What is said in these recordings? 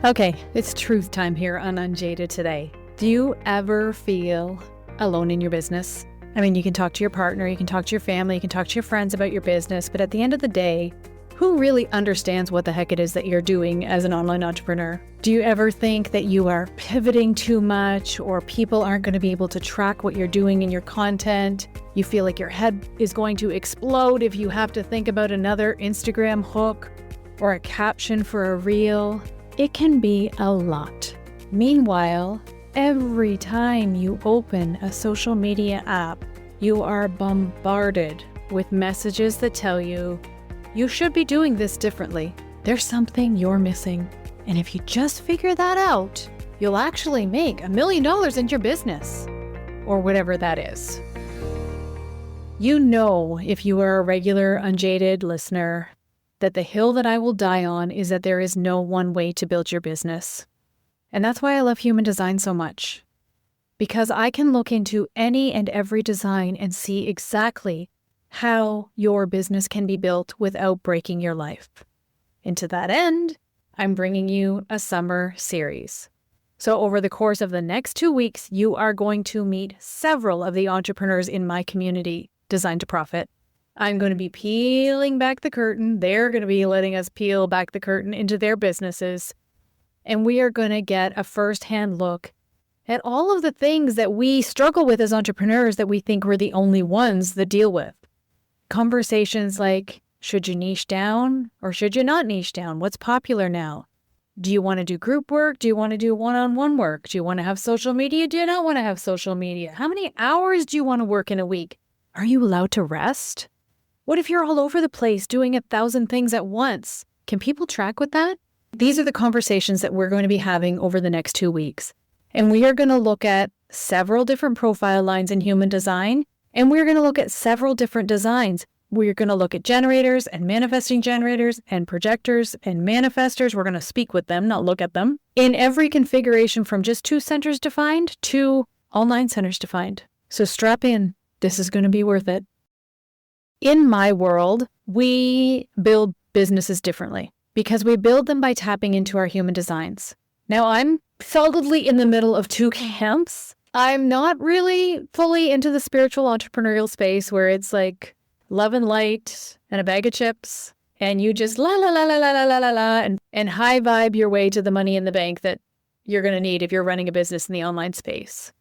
Okay, it's truth time here on Unjaded today. Do you ever feel alone in your business? I mean, you can talk to your partner, you can talk to your family, you can talk to your friends about your business, but at the end of the day, who really understands what the heck it is that you're doing as an online entrepreneur? Do you ever think that you are pivoting too much, or people aren't going to be able to track what you're doing in your content? You feel like your head is going to explode if you have to think about another Instagram hook or a caption for a reel? It can be a lot. Meanwhile, every time you open a social media app, you are bombarded with messages that tell you, you should be doing this differently. There's something you're missing. And if you just figure that out, you'll actually make $1 million in your business, or whatever that is. You know, if you are a regular Unjaded listener, that the hill that I will die on is that there is no one way to build your business. And that's why I love human design so much. Because I can look into any and every design and see exactly how your business can be built without breaking your life. And to that end, I'm bringing you a summer series. So over the course of the next 2 weeks, you are going to meet several of the entrepreneurs in my community, Design to Profit. I'm going to be peeling back the curtain. They're going to be letting us peel back the curtain into their businesses. And we are going to get a firsthand look at all of the things that we struggle with as entrepreneurs that we think we're the only ones that deal with. Conversations like, should you niche down or should you not niche down? What's popular now? Do you want to do group work? Do you want to do one-on-one work? Do you want to have social media? Do you not want to have social media? How many hours do you want to work in a week? Are you allowed to rest? What if you're all over the place doing 1,000 things at once? Can people track with that? These are the conversations that we're going to be having over the next 2 weeks. And we are going to look at several different profile lines in human design, and we're going to look at several different designs. We're going to look at generators and manifesting generators and projectors and manifestors. We're going to speak with them, not look at them. In every configuration from just 2 centers defined to all 9 centers defined. So strap in. This is going to be worth it. In my world, we build businesses differently because we build them by tapping into our human designs. Now, I'm solidly in the middle of 2 camps. I'm not really fully into the spiritual entrepreneurial space where it's like love and light and a bag of chips and you just la la la la la la la la and high vibe your way to the money in the bank that you're going to need if you're running a business in the online space.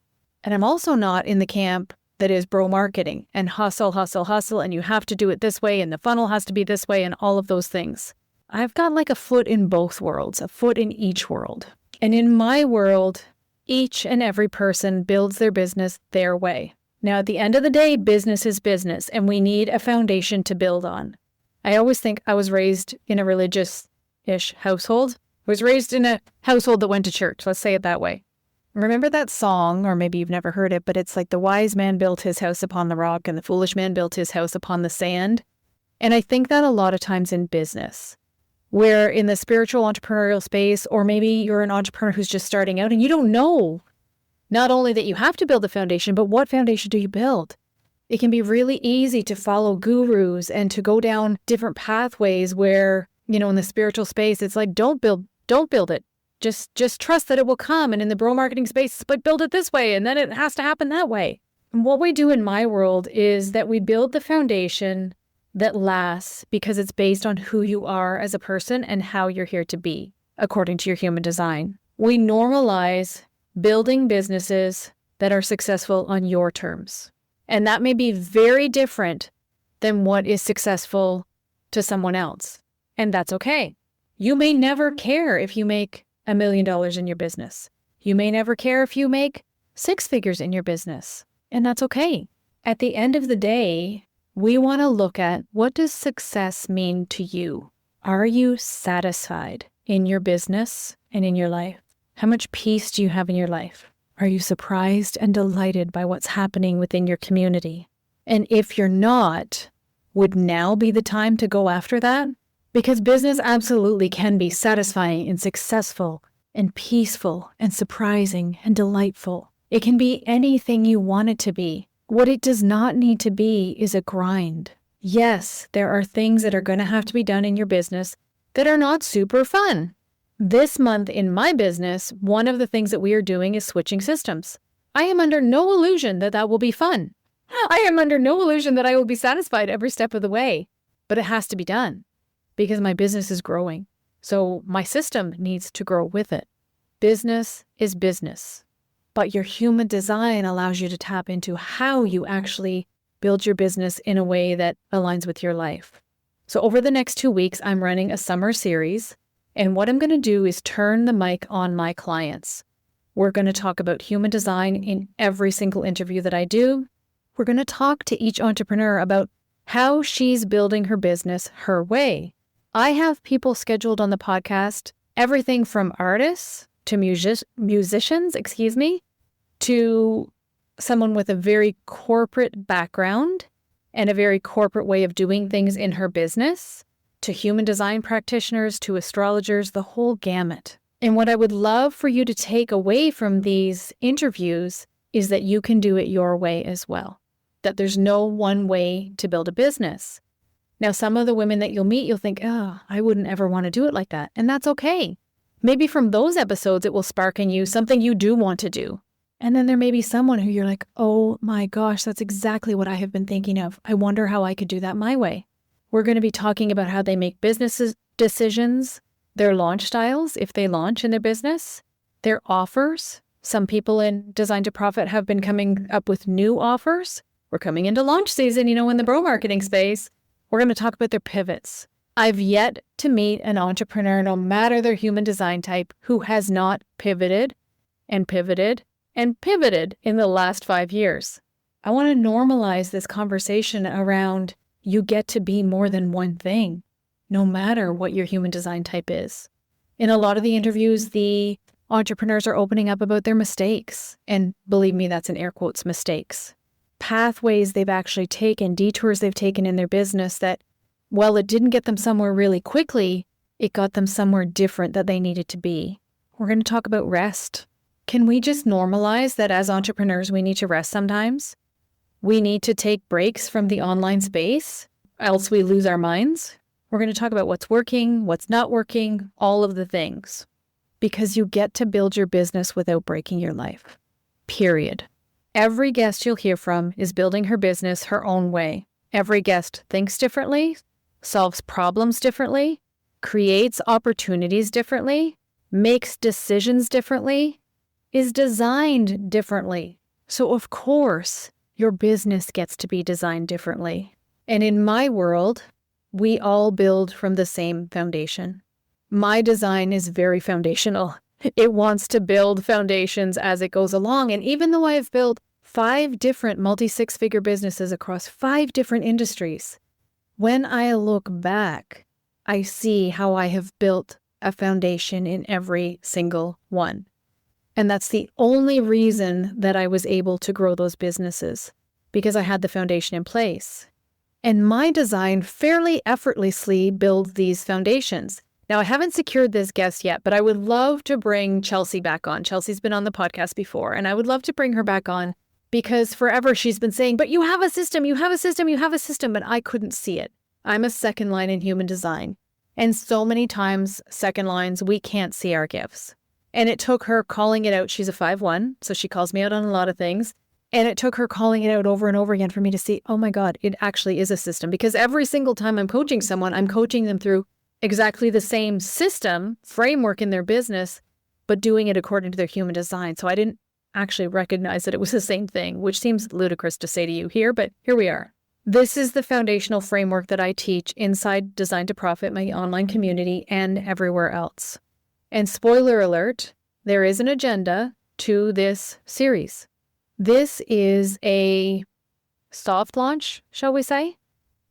And I'm also not in the camp that is bro marketing and hustle, hustle, hustle, and you have to do it this way and the funnel has to be this way and all of those things. I've got like a foot in both worlds, a foot in each world. And in my world, each and every person builds their business their way. Now, at the end of the day, business is business, and we need a foundation to build on. I always think I was raised in a religious-ish household. I was raised in a household that went to church, let's say it that way. Remember that song, or maybe you've never heard it, but it's like the wise man built his house upon the rock and the foolish man built his house upon the sand. And I think that a lot of times in business, where in the spiritual entrepreneurial space, or maybe you're an entrepreneur who's just starting out and you don't know not only that you have to build a foundation, but what foundation do you build? It can be really easy to follow gurus and to go down different pathways where, you know, in the spiritual space, it's like, don't build it. Just trust that it will come. And in the bro marketing space, it's like, build it this way, and then it has to happen that way. And what we do in my world is that we build the foundation that lasts because it's based on who you are as a person and how you're here to be, according to your human design. We normalize building businesses that are successful on your terms. And that may be very different than what is successful to someone else. And that's okay. You may never care if you make $1 million in your business. You may never care if you make 6 figures in your business. And that's okay. At the end of the day, we want to look at, what does success mean to you? Are you satisfied in your business and in your life? How much peace do you have in your life? Are you surprised and delighted by what's happening within your community? And if you're not, would now be the time to go after that? Because business absolutely can be satisfying and successful and peaceful and surprising and delightful. It can be anything you want it to be. What it does not need to be is a grind. Yes, there are things that are going to have to be done in your business that are not super fun. This month in my business, one of the things that we are doing is switching systems. I am under no illusion that that will be fun. I am under no illusion that I will be satisfied every step of the way, but it has to be done because my business is growing. So my system needs to grow with it. Business is business, but your human design allows you to tap into how you actually build your business in a way that aligns with your life. So over the next 2 weeks, I'm running a summer series, and what I'm going to do is turn the mic on my clients. We're going to talk about human design in every single interview that I do. We're going to talk to each entrepreneur about how she's building her business her way. I have people scheduled on the podcast, everything from artists to musicians, to someone with a very corporate background and a very corporate way of doing things in her business, to human design practitioners, to astrologers, the whole gamut. And what I would love for you to take away from these interviews is that you can do it your way as well, that there's no one way to build a business. Now, some of the women that you'll meet, you'll think, oh, I wouldn't ever want to do it like that. And that's okay. Maybe from those episodes, it will spark in you something you do want to do. And then there may be someone who you're like, oh my gosh, that's exactly what I have been thinking of. I wonder how I could do that my way. We're going to be talking about how they make business decisions, their launch styles, if they launch in their business, their offers. Some people in Design to Profit have been coming up with new offers. We're coming into launch season, in the bro marketing space. We're going to talk about their pivots. I've yet to meet an entrepreneur, no matter their human design type, who has not pivoted and pivoted and pivoted in the last 5 years. I want to normalize this conversation around you get to be more than one thing, no matter what your human design type is. In a lot of the interviews, the entrepreneurs are opening up about their mistakes. And believe me, that's in air quotes, mistakes. Pathways they've actually taken, detours they've taken in their business that, while it didn't get them somewhere really quickly, it got them somewhere different that they needed to be. We're going to talk about rest. Can we just normalize that as entrepreneurs, we need to rest sometimes? We need to take breaks from the online space, else we lose our minds. We're going to talk about what's working, what's not working, all of the things. Because you get to build your business without breaking your life. Period. Every guest you'll hear from is building her business her own way. Every guest thinks differently, solves problems differently, creates opportunities differently, makes decisions differently, is designed differently. So of course, your business gets to be designed differently. And in my world, we all build from the same foundation. My design is very foundational. It wants to build foundations as it goes along. And even though I've built 5 different multi-6-figure businesses across 5 different industries, when I look back, I see how I have built a foundation in every single one. And that's the only reason that I was able to grow those businesses, because I had the foundation in place. And my design fairly effortlessly builds these foundations. Now, I haven't secured this guest yet, but I would love to bring Chelsea back on. Chelsea's been on the podcast before, and I would love to bring her back on because forever she's been saying, but you have a system, you have a system, you have a system, but I couldn't see it. I'm a second line in human design. And so many times, second lines, we can't see our gifts. And it took her calling it out. She's a 5-1, so she calls me out on a lot of things. And it took her calling it out over and over again for me to see, oh my God, it actually is a system. Because every single time I'm coaching someone, I'm coaching them through exactly the same system, framework in their business, but doing it according to their human design. So I didn't actually recognize that it was the same thing, which seems ludicrous to say to you here, but here we are. This is the foundational framework that I teach inside Design to Profit, my online community, and everywhere else. And spoiler alert, there is an agenda to this series. This is a soft launch, shall we say?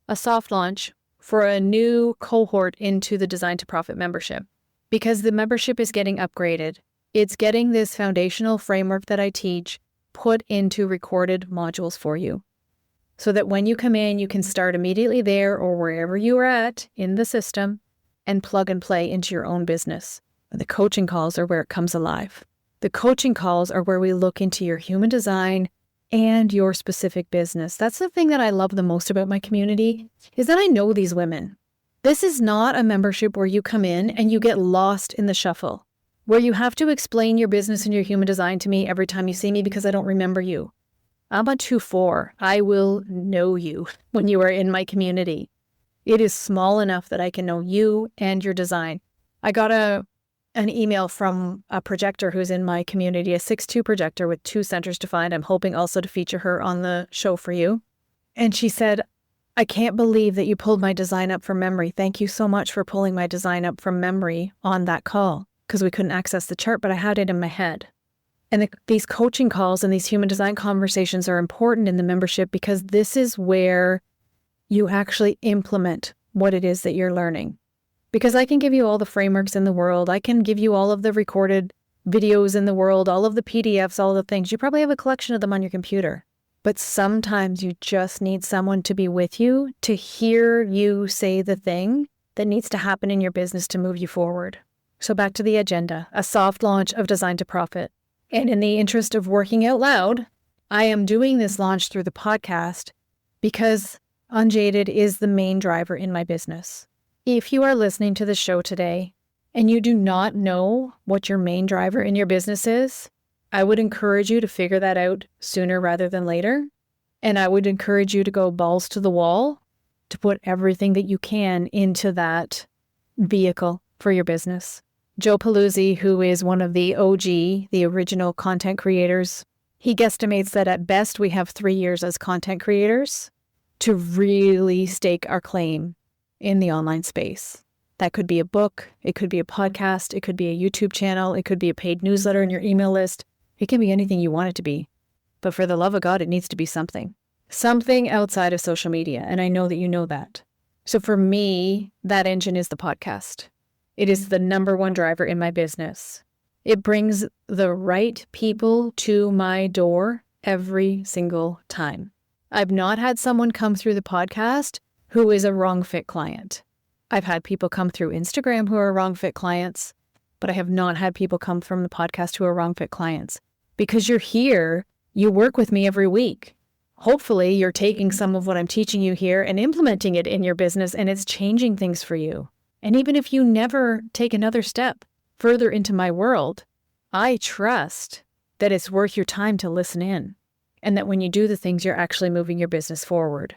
A soft launch for a new cohort into the Design to Profit membership, because the membership is getting upgraded. It's getting this foundational framework that I teach put into recorded modules for you, so that when you come in, you can start immediately there or wherever you are at in the system and plug and play into your own business. The coaching calls are where it comes alive. The coaching calls are where we look into your human design and your specific business. That's the thing that I love the most about my community, is that I know these women. This is not a membership where you come in and you get lost in the shuffle, where you have to explain your business and your human design to me every time you see me because I don't remember you. I'm a 2-4. I will know you when you are in my community. It is small enough that I can know you and your design. I got an email from a projector who's in my community, a 6'2" projector with 2 centers defined. I'm hoping also to feature her on the show for you. And she said, I can't believe that you pulled my design up from memory. Thank you so much for pulling my design up from memory on that call, because we couldn't access the chart, but I had it in my head. And these coaching calls and these human design conversations are important in the membership because this is where you actually implement what it is that you're learning. Because I can give you all the frameworks in the world. I can give you all of the recorded videos in the world, all of the PDFs, all the things. You probably have a collection of them on your computer. But sometimes you just need someone to be with you to hear you say the thing that needs to happen in your business to move you forward. So back to the agenda, a soft launch of Design to Profit. And in the interest of working out loud, I am doing this launch through the podcast because Unjaded is the main driver in my business. If you are listening to the show today and you do not know what your main driver in your business is, I would encourage you to figure that out sooner rather than later. And I would encourage you to go balls to the wall to put everything that you can into that vehicle for your business. Joe Paluzzi, who is one of the OG, the original content creators, he guesstimates that at best we have 3 years as content creators to really stake our claim in the online space. That could be a book, it could be a podcast, it could be a YouTube channel, it could be a paid newsletter in your email list. It can be anything you want it to be. But for the love of God, it needs to be something. Something outside of social media. And I know that you know that. So for me, that engine is the podcast. It is the number one driver in my business. It brings the right people to my door every single time. I've not had someone come through the podcast who is a wrong fit client. I've had people come through Instagram who are wrong fit clients, but I have not had people come from the podcast who are wrong fit clients. Because you're here, you work with me every week. Hopefully you're taking some of what I'm teaching you here and implementing it in your business, and it's changing things for you. And even if you never take another step further into my world, I trust that it's worth your time to listen in, and that when you do the things, you're actually moving your business forward.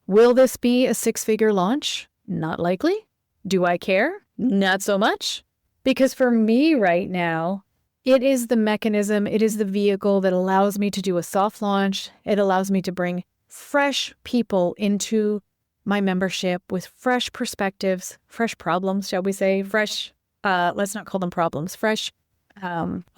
Will this be a 6-figure launch? Not likely. Do I care? Not so much. Because for me right now, it is the mechanism, it is the vehicle that allows me to do a soft launch. It allows me to bring fresh people into my membership with fresh perspectives, fresh problems, shall we say, let's not call them problems, fresh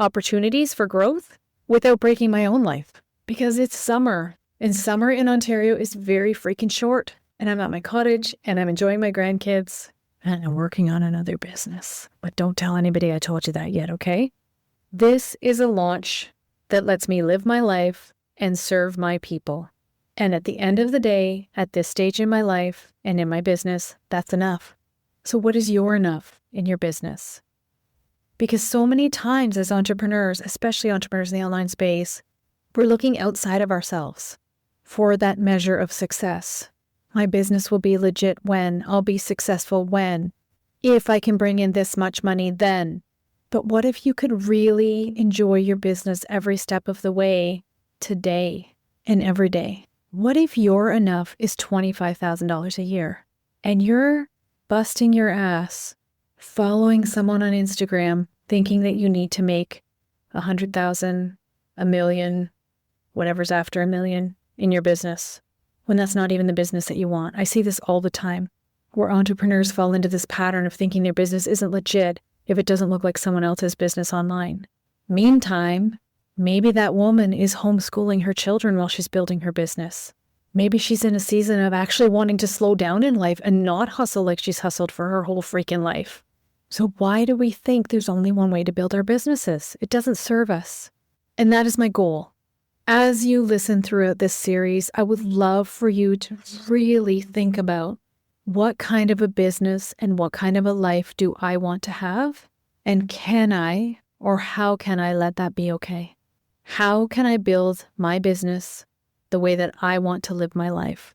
opportunities for growth without breaking my own life. Because it's summer, and summer in Ontario is very freaking short. And I'm at my cottage, and I'm enjoying my grandkids, and I'm working on another business. But don't tell anybody I told you that yet, okay? This is a launch that lets me live my life and serve my people. And at the end of the day, at this stage in my life and in my business, that's enough. So what is your enough in your business? Because so many times as entrepreneurs, especially entrepreneurs in the online space, we're looking outside of ourselves for that measure of success. My business will be legit when, I'll be successful when, if I can bring in this much money then. But what if you could really enjoy your business every step of the way today and every day? What if your enough is $25,000 a year and you're busting your ass following someone on Instagram thinking that you need to make 100,000, a million, whatever's after a million in your business when that's not even the business that you want? I see this all the time where entrepreneurs fall into this pattern of thinking their business isn't legit if it doesn't look like someone else's business online. Meantime, maybe that woman is homeschooling her children while she's building her business. Maybe she's in a season of actually wanting to slow down in life and not hustle like she's hustled for her whole freaking life. So why do we think there's only one way to build our businesses? It doesn't serve us. And that is my goal. As you listen throughout this series, I would love for you to really think about what kind of a business and what kind of a life do I want to have? And can I, or how can I let that be okay? How can I build my business the way that I want to live my life?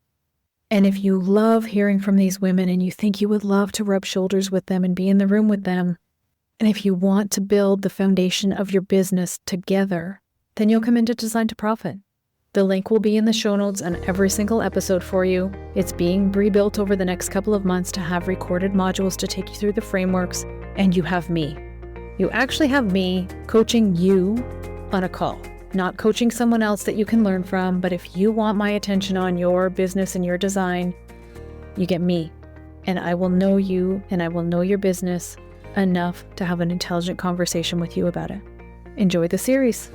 And if you love hearing from these women and you think you would love to rub shoulders with them and be in the room with them, and if you want to build the foundation of your business together, then you'll come into Design to Profit. The link will be in the show notes on every single episode for you. It's being rebuilt over the next couple of months to have recorded modules to take you through the frameworks, and you have me. You actually have me coaching you on a call, not coaching someone else that you can learn from, but if you want my attention on your business and your design, you get me, and I will know you and I will know your business enough to have an intelligent conversation with you about it. Enjoy the series.